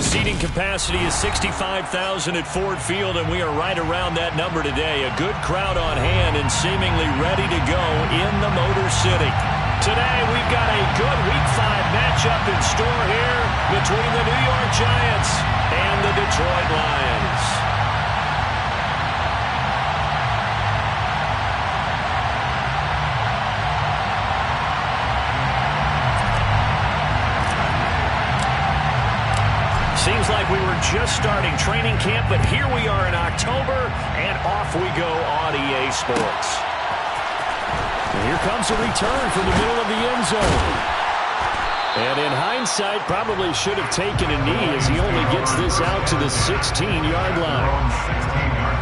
Seating capacity is 65,000 at Ford Field, and we are right around that number today. A good crowd on hand and seemingly ready to go in the Motor City. Today, we've got a good Week 5 matchup in store here between the New York Giants and the Detroit Lions. Seems like we were just starting training camp, but here we are in October, and off we go on EA Sports. And here comes a return from the middle of the end zone. And in hindsight, probably should have taken a knee as he only gets this out to the 16-yard line.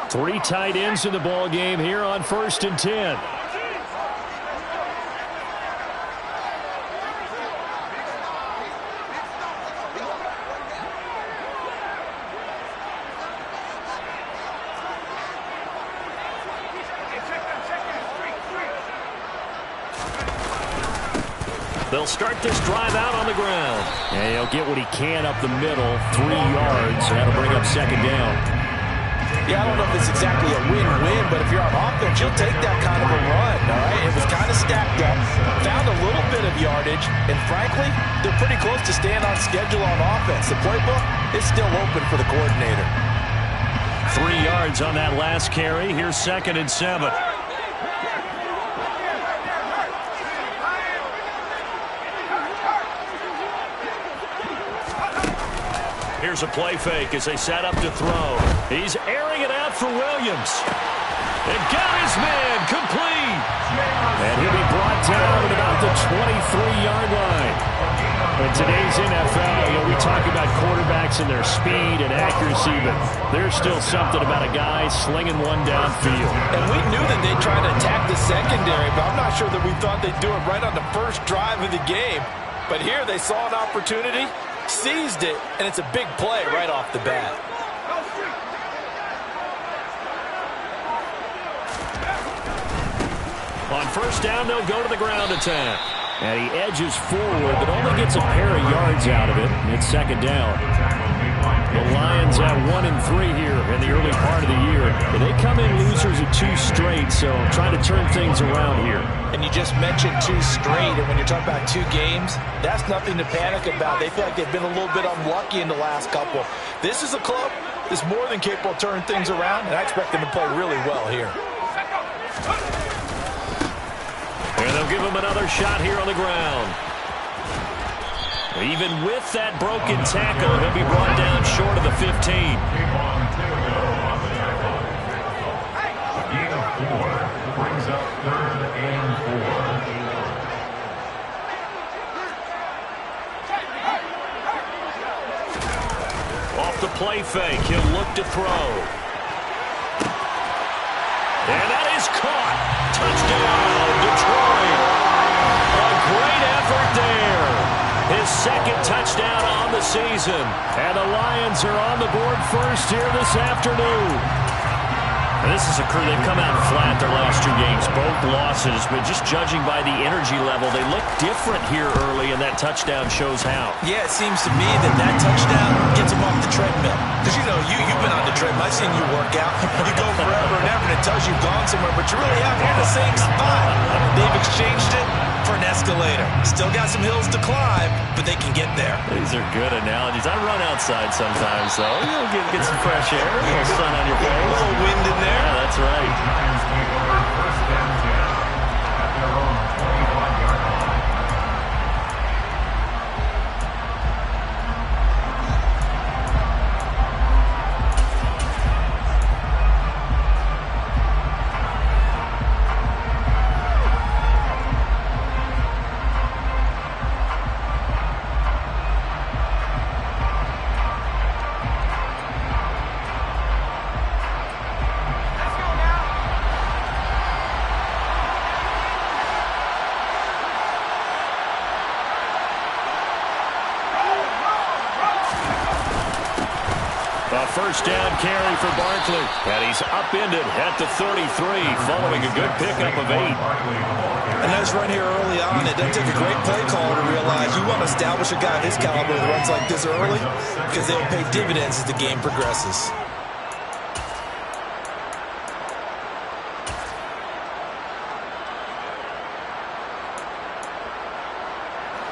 3 tight ends in the ball game here on 1st and 10. They'll start this drive out on the ground. And he'll get what he can up the middle, 3 yards. That'll bring up 2nd down. Yeah, I don't know if it's exactly a win-win, but if you're on offense, you'll take that kind of a run, all right? It was kind of stacked up, found a little bit of yardage, and frankly, they're pretty close to staying on schedule on offense. The playbook is still open for the coordinator. 3 yards on that last carry. Here's 2nd and 7. Here's a play fake as they set up to throw. He's airing it out for Williams. And got his man complete. And he'll be brought down at about the 23-yard line. In today's NFL, we talk about quarterbacks and their speed and accuracy, but there's still something about a guy slinging one downfield. And we knew that they'd try to attack the secondary, but I'm not sure that we thought they'd do it right on the first drive of the game. But here they saw an opportunity, seized it, and it's a big play right off the bat. On 1st down, they'll go to the ground attack. And he edges forward, but only gets a pair of yards out of it. It's 2nd down. The Lions at 1-3 here in the early part of the year. And they come in losers of 2 straight, so trying to turn things around here. And you just mentioned 2 straight, and when you're talking about 2 games, that's nothing to panic about. They feel like they've been a little bit unlucky in the last couple. This is a club that's more than capable of turning things around, and I expect them to play really well here. And they'll give him another shot here on the ground. Even with that broken tackle, he'll be brought down short of the 15. Brings up 3rd and 4. Off the play fake, he'll look to throw. And that is caught. Touchdown, Detroit. A great effort there. His 2nd touchdown on the season. And the Lions are on the board first here this afternoon. And this is a crew, they've come out flat their last 2 games, both losses, but just judging by the energy level, they look different here early, and that touchdown shows how. Yeah, it seems to me that touchdown gets them off the treadmill. Because, you've been on the treadmill. I've seen you work out. You go forever and ever, and it tells you've gone somewhere, but you really have. You're in the same spot. They've exchanged it for an escalator. Still got some hills to climb, but they can get there. These are good analogies. I run outside sometimes, though. You'll get some fresh air, a little sun on your face. A little wind in there. Yeah, that's right. Lions take over 1st and 10 at their own 21-yard line. A first down carry for Barkley. And he's upended at the 33 following a good pickup of 8. A nice run here early on. It doesn't take a great play caller to realize you want to establish a guy of his caliber with runs like this early because they'll pay dividends as the game progresses.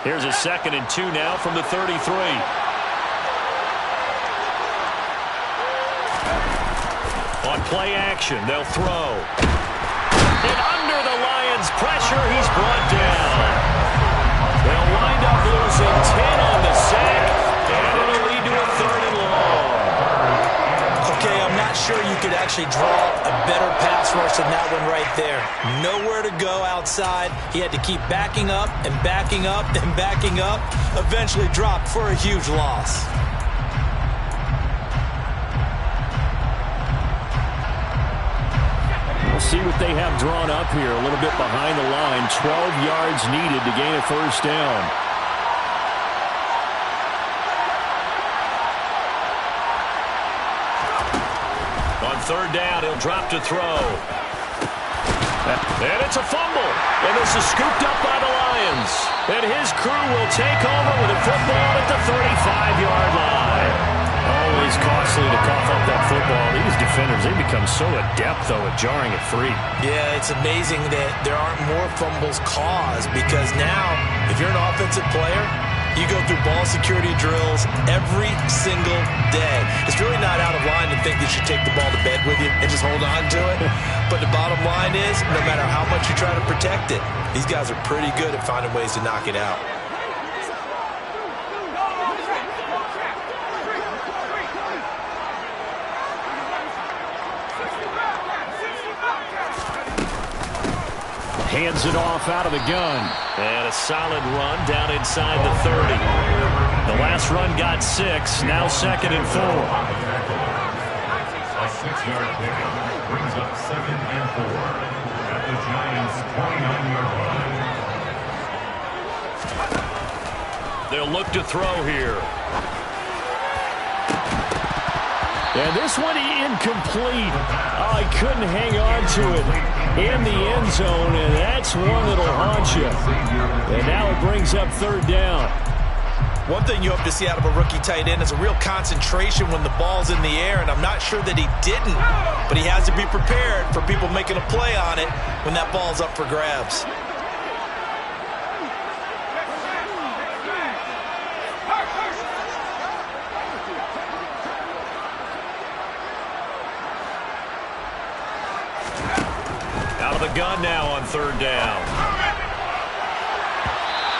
Here's a 2nd and 2 now from the 33. On play action, they'll throw. And under the Lions' pressure, he's brought down. They'll wind up losing 10 on the sack, and it'll lead to a 3rd and long. Okay, I'm not sure you could actually draw a better pass rush than that one right there. Nowhere to go outside. He had to keep backing up and backing up and backing up. Eventually dropped for a huge loss. We'll see what they have drawn up here. A little bit behind the line. 12 yards needed to gain a first down. On 3rd down, he'll drop to throw. And it's a fumble. And this is scooped up by the Lions. And his crew will take over with a football at the 35-yard line. Always costly to cough up that football. These defenders, they become so adept, though, at jarring it free. Yeah, it's amazing that there aren't more fumbles caused because now, if you're an offensive player, you go through ball security drills every single day. It's really not out of line to think that you should take the ball to bed with you and just hold on to it. But the bottom line is, no matter how much you try to protect it, these guys are pretty good at finding ways to knock it out. Hands it off out of the gun. And a solid run down inside the 30. The last run got 6. Now 2nd and 4. A 6-yard pickup brings up 2nd and 4 at the Giants' 29-yard line. They'll look to throw here. And this one incomplete. Oh, he couldn't hang on to it in the end zone, and that's one that'll haunt you. And now it brings up 3rd down. One thing you hope to see out of a rookie tight end is a real concentration when the ball's in the air, and I'm not sure that he didn't, but he has to be prepared for people making a play on it when that ball's up for grabs. Out of the gun now on 3rd down.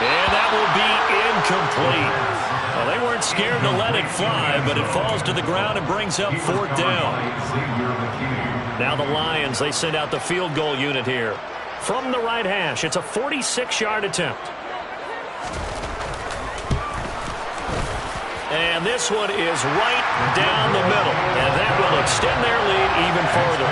And that will be incomplete. Well, they weren't scared to let it fly, but it falls to the ground and brings up 4th down. Now the Lions, they send out the field goal unit here. From the right hash, it's a 46-yard attempt. And this one is right down the middle. And that will extend their lead even further.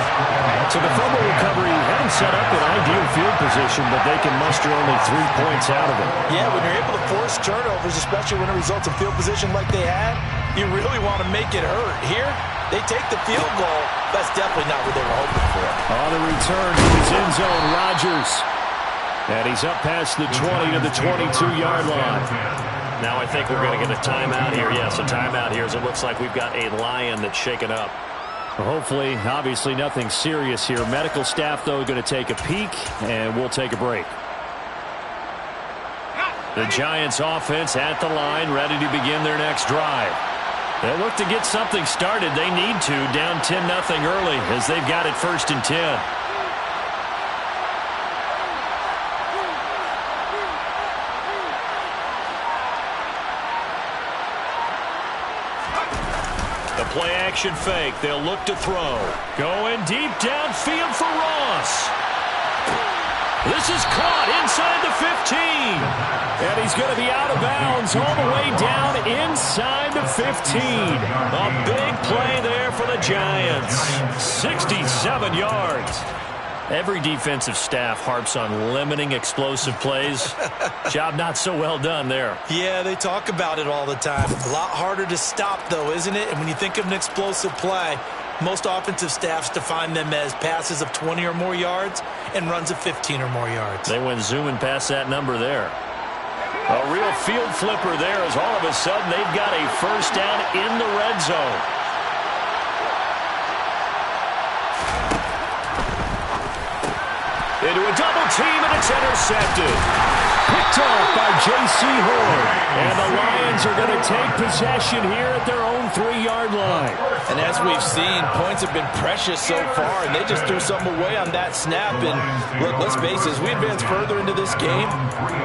So the fumble recovery hadn't set up an ideal field position, but they can muster only 3 points out of it. Yeah, when you're able to force turnovers, especially when it results in field position like they had, you really want to make it hurt. Here, they take the field goal. That's definitely not what they were hoping for. On the return to his end zone, Rodgers. And he's up past the 20 to the 22-yard line. Now I think we're going to get a timeout here. Yes, a timeout here as it looks like we've got a Lion that's shaken up. Well, hopefully, obviously nothing serious here. Medical staff, though, going to take a peek, and we'll take a break. The Giants offense at the line, ready to begin their next drive. They look to get something started. They need to, down 10-0 early as they've got it 1st and 10. Play action fake. They'll look to throw. Going deep downfield for Ross. This is caught inside the 15. And he's going to be out of bounds all the way down inside the 15. A big play there for the Giants. 67 yards. Every defensive staff harps on limiting explosive plays. Job not so well done there. Yeah, they talk about it all the time. A lot harder to stop, though, isn't it? And when you think of an explosive play, most offensive staffs define them as passes of 20 or more yards and runs of 15 or more yards. They went zooming past that number there. A real field flipper there as all of a sudden they've got a first down in the red zone. Into a double team, and it's intercepted. Picked off by J.C. Horn. And the Lions are going to take possession here at their own 3-yard line. And as we've seen, points have been precious so far, and they just threw something away on that snap. And look, let's face it, as we advance further into this game,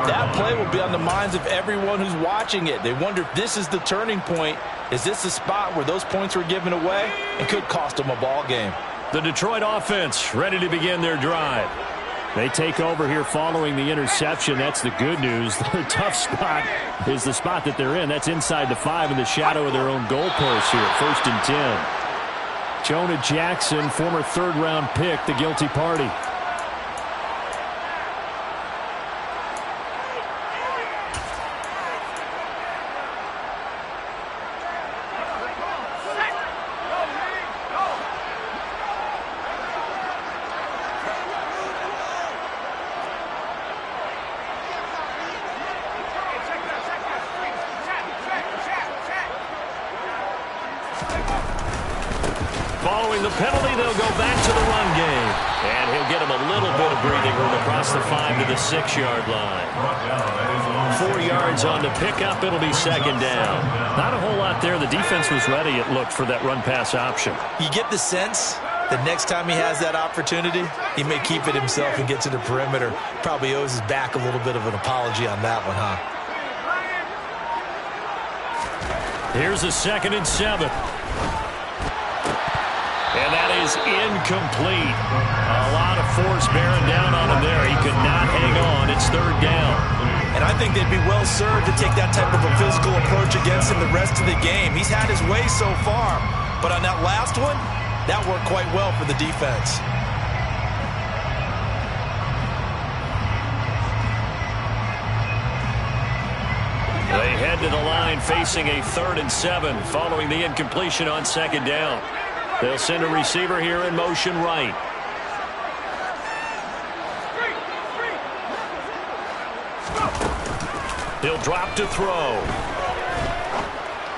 that play will be on the minds of everyone who's watching it. They wonder if this is the turning point. Is this the spot where those points were given away and could cost them a ball game? The Detroit offense ready to begin their drive. They take over here following the interception. That's the good news. Their tough spot is the spot that they're in. That's inside the 5 in the shadow of their own goalpost here at 1st and 10. Jonah Jackson, former 3rd-round pick, the guilty party. Following the penalty, they'll go back to the run game. And he'll get him a little bit of breathing room across the 5 to the 6-yard line. 4 yards on the pickup. It'll be 2nd down. Not a whole lot there. The defense was ready, it looked, for that run-pass option. You get the sense that next time he has that opportunity, he may keep it himself and get to the perimeter. Probably owes his back a little bit of an apology on that one, huh? Here's a 2nd and 7. And that is incomplete. A lot of force bearing down on him there. He could not hang on. It's 3rd down. And I think they'd be well served to take that type of a physical approach against him the rest of the game. He's had his way so far. But on that last one, that worked quite well for the defense. They head to the line facing a 3rd and 7 following the incompletion on 2nd down. They'll send a receiver here in motion right. He'll drop to throw.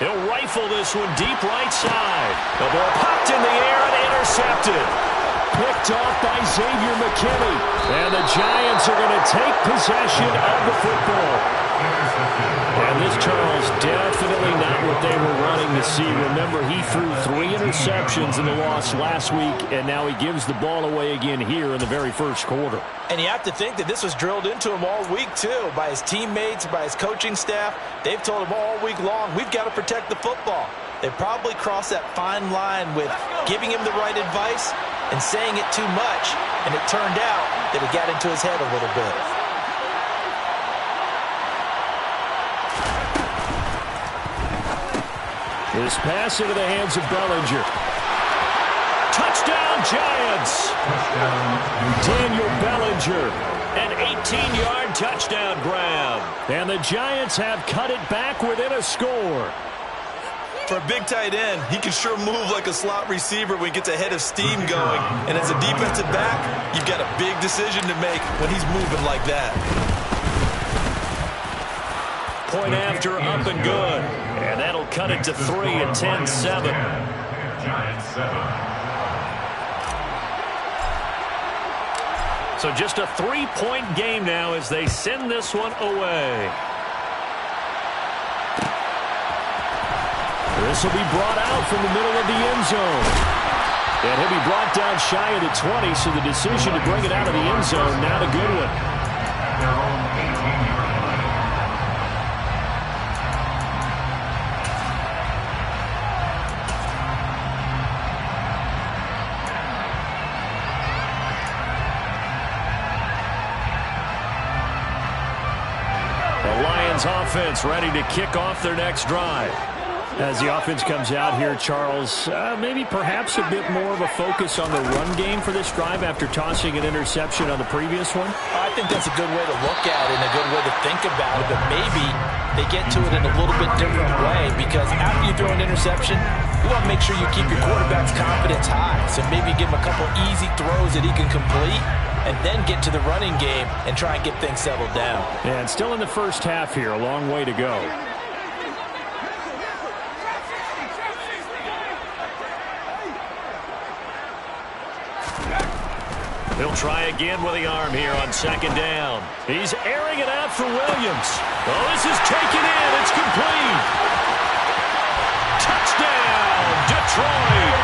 He'll rifle this one deep right side. The ball popped in the air and intercepted. Picked off by Xavier McKinney. And the Giants are going to take possession of the football. And this, Charles, definitely not what they were wanting to see. Remember, he threw 3 interceptions in the loss last week, and now he gives the ball away again here in the very first quarter. And you have to think that this was drilled into him all week, too, by his teammates, by his coaching staff. They've told him all week long, we've got to protect the football. They probably crossed that fine line with giving him the right advice and saying it too much, and it turned out that it got into his head a little bit. This pass into the hands of Bellinger. Touchdown, Giants! Daniel Bellinger, an 18-yard touchdown grab. And the Giants have cut it back within a score. For a big tight end, he can sure move like a slot receiver when he gets a head of steam going. And as a defensive back, you've got a big decision to make when he's moving like that. Point after, up and good. And that'll cut it to 3 and 10-7. Giants 7. So just a 3-point game now as they send this one away. This will be brought out from the middle of the end zone. And he'll be brought down shy of the 20, so the decision to bring it out of the end zone, not a good one. At their own 18-yard line. The Lions offense ready to kick off their next drive. As the offense comes out here, Charles, maybe perhaps a bit more of a focus on the run game for this drive after tossing an interception on the previous one? I think that's a good way to look at it and a good way to think about it, but maybe they get to it in a little bit different way, because after you throw an interception, you want to make sure you keep your quarterback's confidence high. So maybe give him a couple easy throws that he can complete, and then get to the running game and try and get things settled down. And still in the first half here, a long way to go. He'll try again with the arm here on second down. He's airing it out for Williams. Oh, this is taken in. It's complete. Touchdown, Detroit.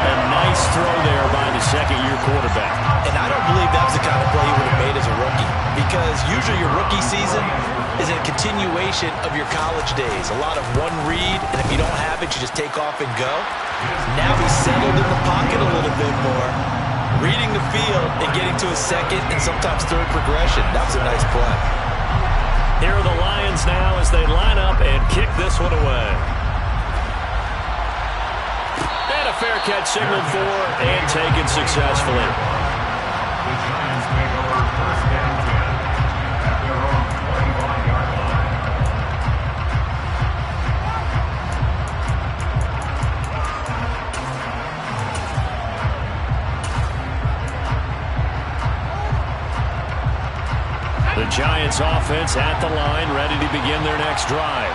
A nice throw there by the second-year quarterback. And I don't believe that was the kind of play he would have made as a rookie, because usually your rookie season is a continuation of your college days. A lot of one read, and if you don't have it, you just take off and go. Now he's settled in the pocket a little bit more, reading the field and getting to his second and sometimes third progression. That was a nice play. Here are the Lions now as they line up and kick this one away. And a fair catch signaled for and taken successfully. The Giants take over first and 10 at their own 21-yard line. The Giants offense at the line, ready to begin their next drive.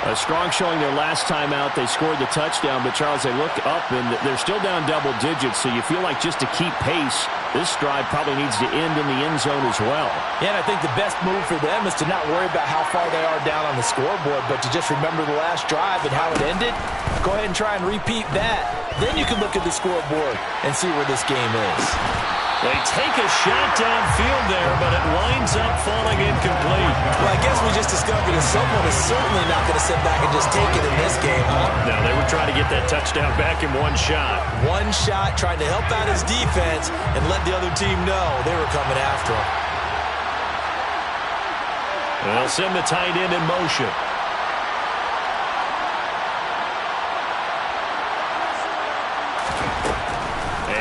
A strong showing their last time out. They scored the touchdown, but Charles, they look up and they're still down double digits, so you feel like just to keep pace, this drive probably needs to end in the end zone as well. Yeah, and I think the best move for them is to not worry about how far they are down on the scoreboard, but to just remember the last drive and how it ended. Go ahead and try and repeat that. Then you can look at the scoreboard and see where this game is. They take a shot downfield there, but it winds up falling incomplete. Well, I guess we just discovered that someone is certainly not going to sit back and just take it in this game, huh? No, they were trying to get that touchdown back in one shot. One shot, trying to help out his defense and let the other team know they were coming after him. They'll send the tight end in motion.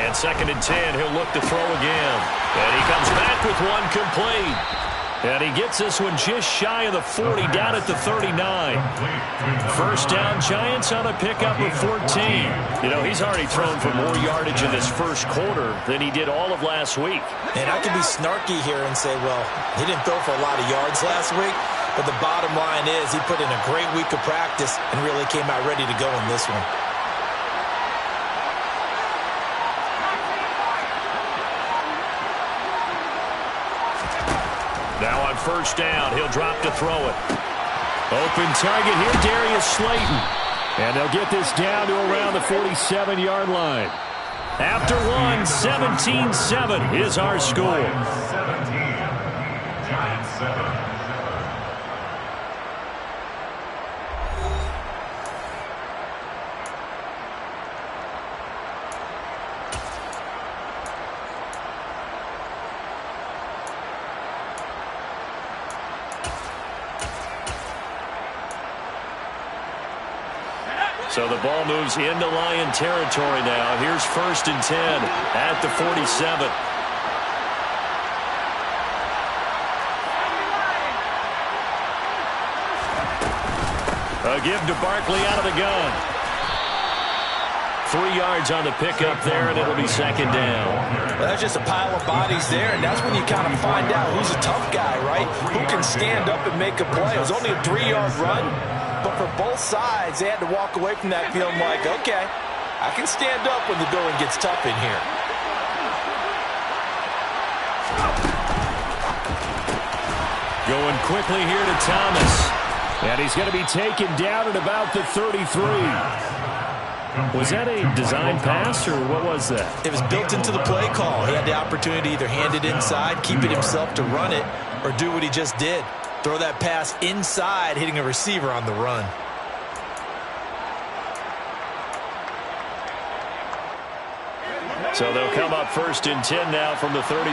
And second and 10, he'll look to throw again. And he comes back with one complete. And he gets this one just shy of the 40, down at the 39. First down, Giants on a pickup of 14. You know, he's already thrown for more yardage in this first quarter than he did all of last week. And I could be snarky here and say, well, he didn't throw for a lot of yards last week. But the bottom line is he put in a great week of practice and really came out ready to go in this one. Now on first down, he'll drop to throw it. Open target here, Darius Slayton. And they'll get this down to around the 47-yard line. After one, 17-7 is our score. 17. Giants 7. So the ball moves into Lion territory now. Here's first and 10 at the 47. A give to Barkley out of the gun. 3 yards on the pickup there, and it'll be second down. Well, that's just a pile of bodies there, and that's when you kind of find out who's a tough guy, right? Who can stand up and make a play. It was only a 3-yard run, but for both sides, they had to walk away from that feeling like, okay, I can stand up when the going gets tough in here. Going quickly here to Thomas. And he's going to be taken down at about the 33. Was that a design pass, or what was that? It was built into the play call. He had the opportunity to either hand it inside, keep it himself to run it, or do what he just did. Throw that pass inside, hitting a receiver on the run. So they'll come up first and 10 now from the 33.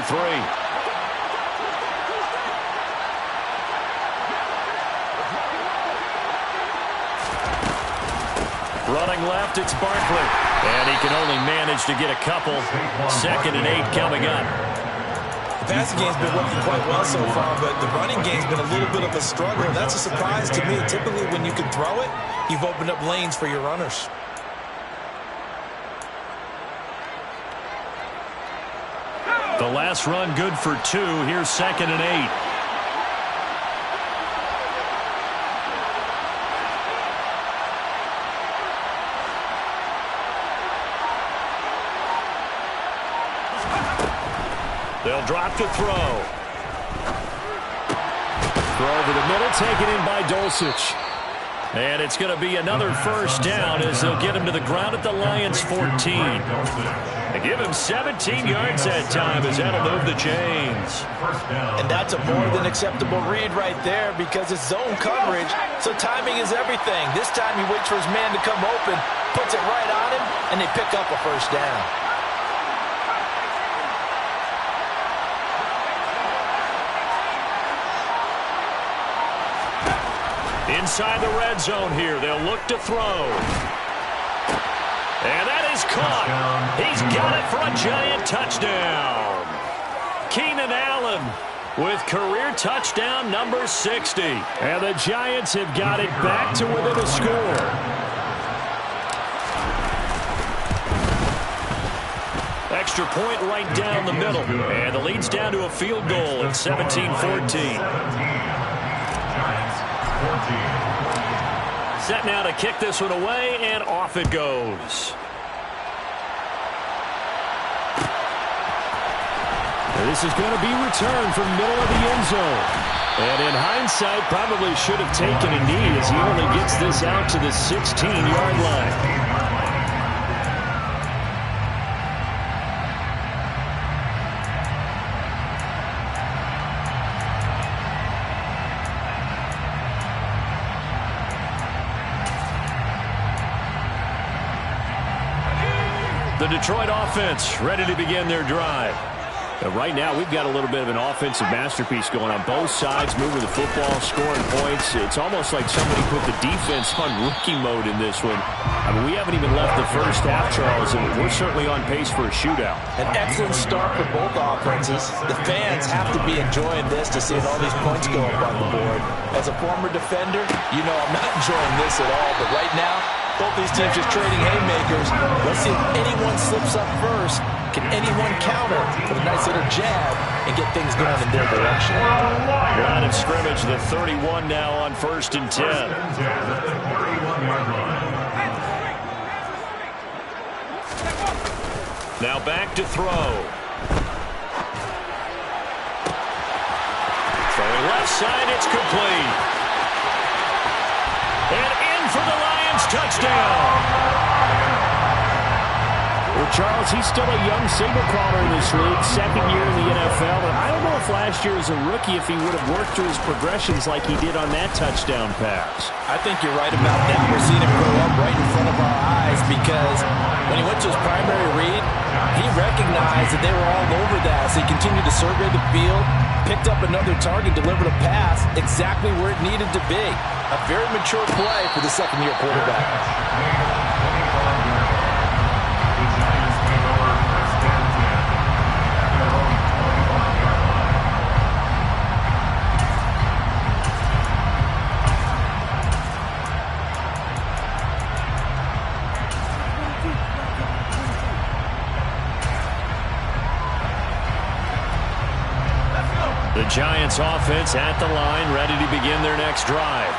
Running left, it's Barkley. And he can only manage to get a couple. 2nd and 8 coming up. The passing game's been working quite well so far, but the running game's been a little bit of a struggle. That's a surprise to me. Typically, when you can throw it, you've opened up lanes for your runners. The last run good for 2. Here's 2nd and 8. They'll drop to throw. Throw over the middle, taken in by Dulcich. And it's going to be another first down as they'll get him to the ground at the Lions' 14. They give him 17 yards that time as that'll move the chains. And that's a more than acceptable read right there because it's zone coverage, so timing is everything. This time he waits for his man to come open, puts it right on him, and they pick up a first down. Inside the red zone here, they'll look to throw. And that is caught. He's got it for a giant touchdown. Keenan Allen with career touchdown number 60. And the Giants have got it back to within a score. Extra point right down the middle. And the lead's down to a field goal at 17-14. Set now to kick this one away, and off it goes. This is going to be returned from the middle of the end zone. And in hindsight, probably should have taken a knee as he only gets this out to the 16-yard line. The Detroit offense ready to begin their drive. Right now, we've got a little bit of an offensive masterpiece going on both sides, moving the football, scoring points. It's almost like somebody put the defense on rookie mode in this one. I mean, we haven't even left the first half, Charles, and we're certainly on pace for a shootout. An excellent start for both offenses. The fans have to be enjoying this to see all these points go up on the board. As a former defender, you know I'm not enjoying this at all, but right now, both these teams just trading haymakers. Let's see if anyone slips up first. Can anyone counter with a nice little jab and get things going in their direction? Line of scrimmage, the 31 now on 1st and 10. Now back to throw. Throwing left side, it's complete. And in for the Lions touchdown. Well, Charles, he's still a young signal caller in this league, 2nd year in the NFL. But I don't know if last year as a rookie, if he would have worked through his progressions like he did on that touchdown pass. I think you're right about that. We're seeing him grow up right in front of our eyes because when he went to his primary read, he recognized that they were all over that. So he continued to survey the field, picked up another target, delivered a pass exactly where it needed to be. A very mature play for the second-year quarterback. The Giants offense at the line, ready to begin their next drive.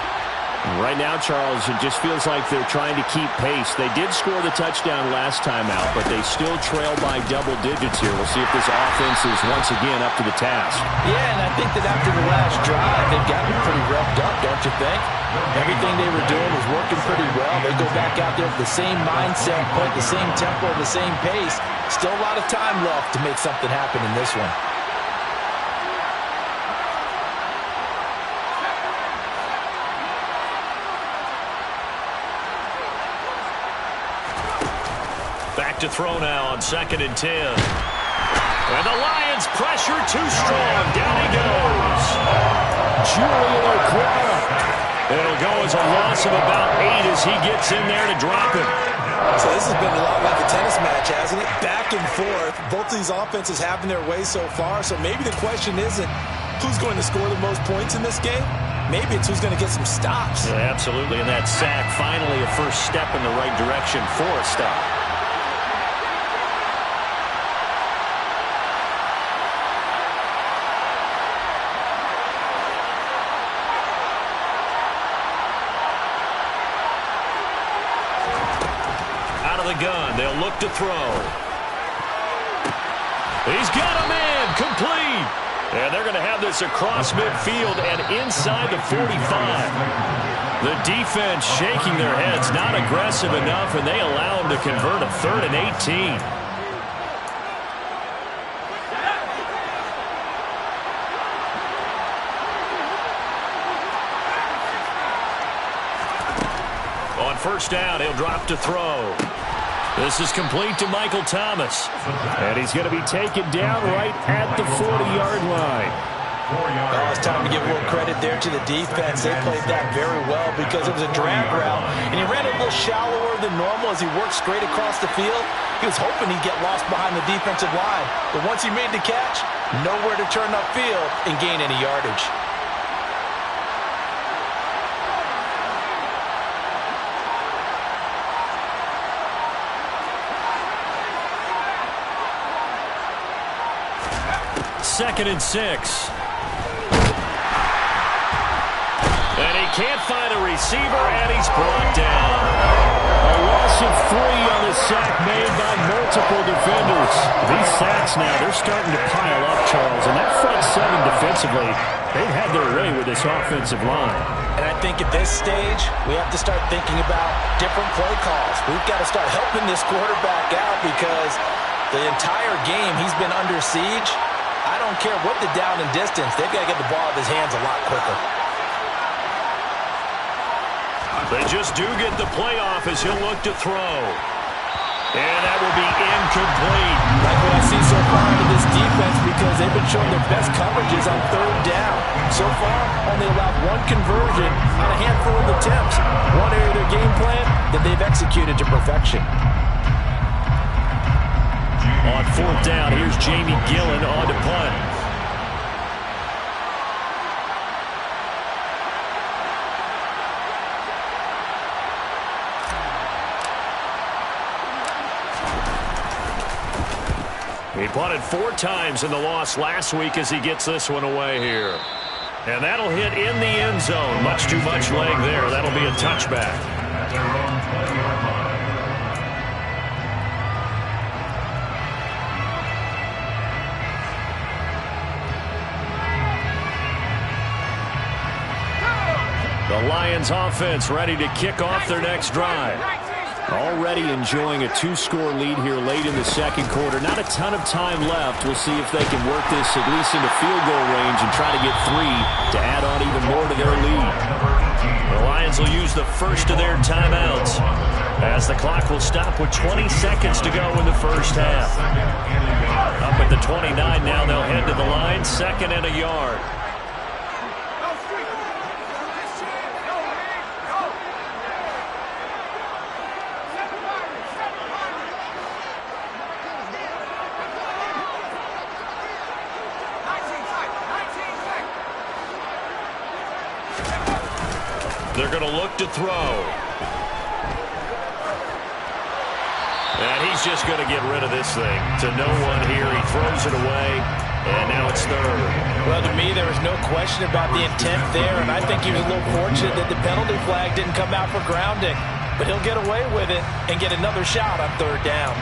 Right now, Charles, it just feels like they're trying to keep pace. They did score the touchdown last time out, but they still trail by double digits here. We'll see if this offense is once again up to the task. Yeah, and I think that after the last drive, they've gotten pretty revved up, don't you think? Everything they were doing was working pretty well. They go back out there with the same mindset, play the same tempo, the same pace. Still a lot of time left to make something happen in this one. Back to throw now on 2nd and 10. And the Lions pressure too strong. Down he goes. Julian O'Quara. It'll go was a loss of about 8 as he gets in there to drop him. So this has been a lot like a tennis match, hasn't it? Back and forth. Both of these offenses having their way so far. So maybe the question isn't who's going to score the most points in this game. Maybe it's who's going to get some stops. Yeah, absolutely. And that sack, finally a first step in the right direction for a stop. Out of the gun, they'll look to throw. He's got a man, complete. And they're going to have this across midfield and inside the 45. The defense shaking their heads, not aggressive enough, and they allow them to convert a 3rd and 18. On first down, he'll drop to throw. This is complete to Michael Thomas. And he's going to be taken down right at the 40-yard line. Oh, it's time to give a little credit there to the defense. They played that very well because it was a drag route, and he ran a little shallower than normal as he worked straight across the field. He was hoping he'd get lost behind the defensive line, but once he made the catch, nowhere to turn upfield and gain any yardage. Second and 6. And he can't find a receiver, and he's brought down. A loss of 3 on the sack made by multiple defenders. These sacks now, they're starting to pile up, Charles. And that front 7 defensively, they've had their way with this offensive line. And I think at this stage, we have to start thinking about different play calls. We've got to start helping this quarterback out because the entire game he's been under siege. I don't care what the down and distance. They've got to get the ball out of his hands a lot quicker. They just do get the playoff as he'll look to throw. And that will be incomplete. Like what I see so far out of this defense because they've been showing their best coverages on 3rd down. So far, only allowed 1 conversion on a handful of attempts. One area of their game plan that they've executed to perfection. On 4th down, here's Jamie Gillen on to punt. He punted 4 times in the loss last week as he gets this one away here. And that'll hit in the end zone. Much too much leg there. That'll be a touchback. At their own 20-yard line. The Lions offense ready to kick off their next drive. Already enjoying a 2-score lead here late in the second quarter. Not a ton of time left. We'll see if they can work this at least into field goal range and try to get 3 to add on even more to their lead. The Lions will use the first of their timeouts as the clock will stop with 20 seconds to go in the first half. Up at the 29 now, they'll head to the line, 2nd and a yard. They're going to look to throw. And he's just going to get rid of this thing. To no one here. He throws it away. And now it's 3rd. Well, to me, there was no question about the intent there. And I think he was a little fortunate that the penalty flag didn't come out for grounding. But he'll get away with it and get another shot on 3rd down.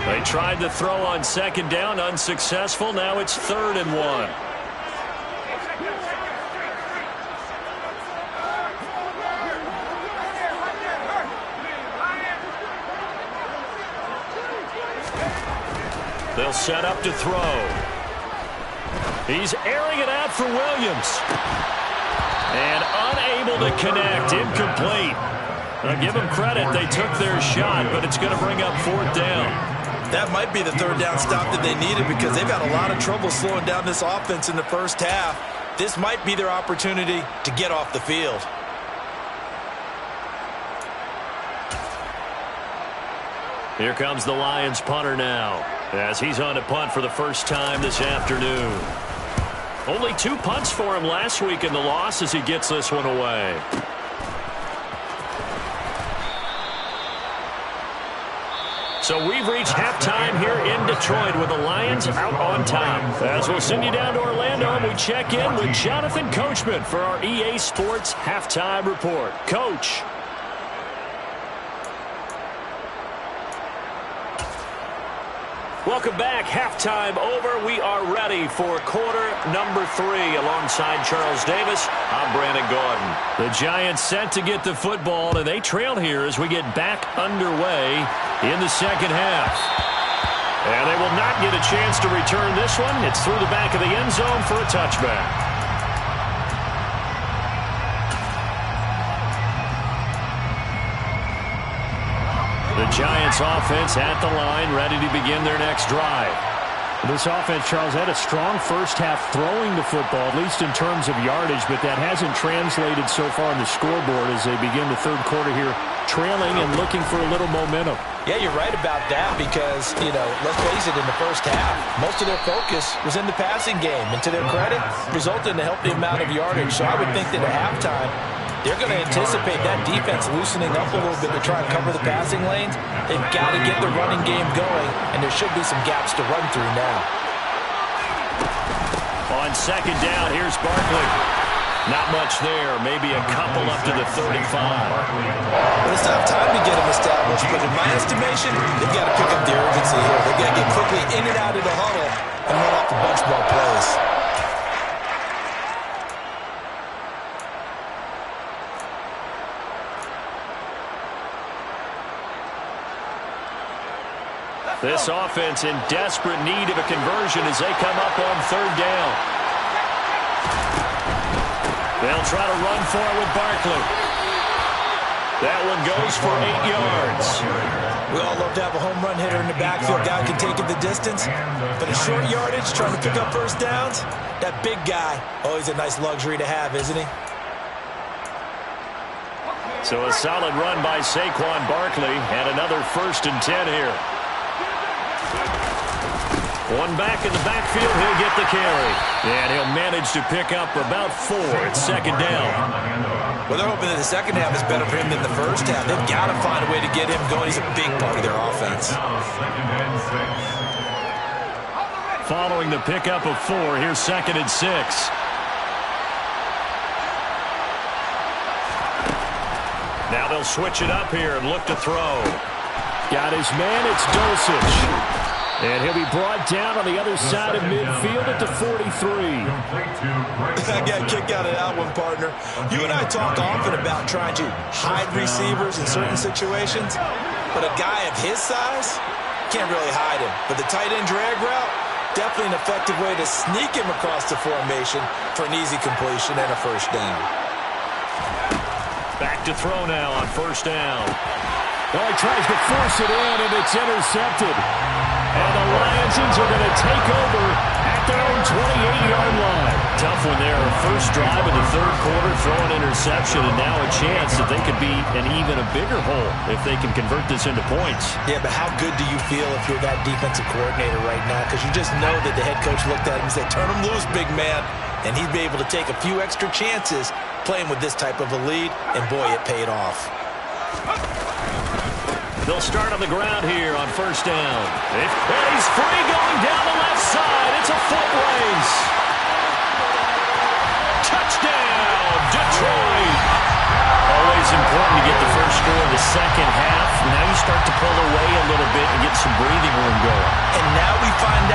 They tried to throw on 2nd down, unsuccessful. Now it's 3rd and 1. They'll set up to throw. He's airing it out for Williams. And unable to connect, incomplete. Now give them credit, they took their shot, but it's going to bring up 4th down. That might be the third down stop that they needed because they've had a lot of trouble slowing down this offense in the first half. This might be their opportunity to get off the field. Here comes the Lions punter now, as he's on to punt for the first time this afternoon. Only 2 punts for him last week in the loss as he gets this one away. So we've reached halftime here in Detroit with the Lions out on top. As we'll send you down to Orlando, and we check in with Jonathan Coachman for our EA Sports Halftime Report. Coach. Welcome back. Halftime over. We are ready for quarter number 3. Alongside Charles Davis, I'm Brandon Gaudin. The Giants set to get the football, and they trail here as we get back underway in the second half. And they will not get a chance to return this one. It's through the back of the end zone for a touchback. The Giants offense at the line, ready to begin their next drive. This offense, Charles, had a strong first half throwing the football, at least in terms of yardage, but that hasn't translated so far on the scoreboard as they begin the third quarter here, trailing and looking for a little momentum. Yeah, you're right about that because, let's face it, in the first half, most of their focus was in the passing game. And to their credit, resulted in a healthy amount of yardage. So I would think that at halftime, they're going to anticipate that defense loosening up a little bit to try and cover the passing lanes. They've got to get the running game going, and there should be some gaps to run through now. On second down, here's Barkley. Not much there, maybe a couple up to the 35. Well, it's not time to get them established, but in my estimation, they've got to pick up the urgency here. They've got to get quickly in and out of the huddle and run off a bunch more plays. This offense in desperate need of a conversion as they come up on third down. They'll try to run for it with Barkley. That one goes for 8 yards. We all love to have a home run hitter in the backfield. Guy can take it the distance. But in short yardage, trying to pick up first downs, that big guy, always a nice luxury to have, isn't he? So a solid run by Saquon Barkley and another 1st and 10 here. One back in the backfield, he'll get the carry. And he'll manage to pick up about 4 at second down. Well, they're hoping that the second half is better for him than the first half. They've got to find a way to get him going. He's a big part of their offense. Following the pickup of 4, here's 2nd and 6. Now they'll switch it up here and look to throw. Got his man, it's Dulcich. And he'll be brought down on the other side of midfield at the 43. I got a kick out of that one, partner. You and I talk often about trying to hide receivers in certain situations, but a guy of his size can't really hide him. But the tight end drag route, definitely an effective way to sneak him across the formation for an easy completion and a first down. Back to throw now on first down. Well, he tries to force it in, and it's intercepted. And the Lions are going to take over at their own 28-yard line. Tough one there. First drive of the third quarter, throw an interception, and now a chance that they could be in even a bigger hole if they can convert this into points. Yeah, but how good do you feel if you're that defensive coordinator right now? Because you just know that the head coach looked at him and said, turn him loose, big man. And he'd be able to take a few extra chances playing with this type of a lead, and boy, it paid off. They'll start on the ground here on first down. And he's free going down the left side. It's a foot race. Touchdown, Detroit. Always important to get the first score in the second half. Now you start to pull away a little bit and get some breathing room going. And now we find out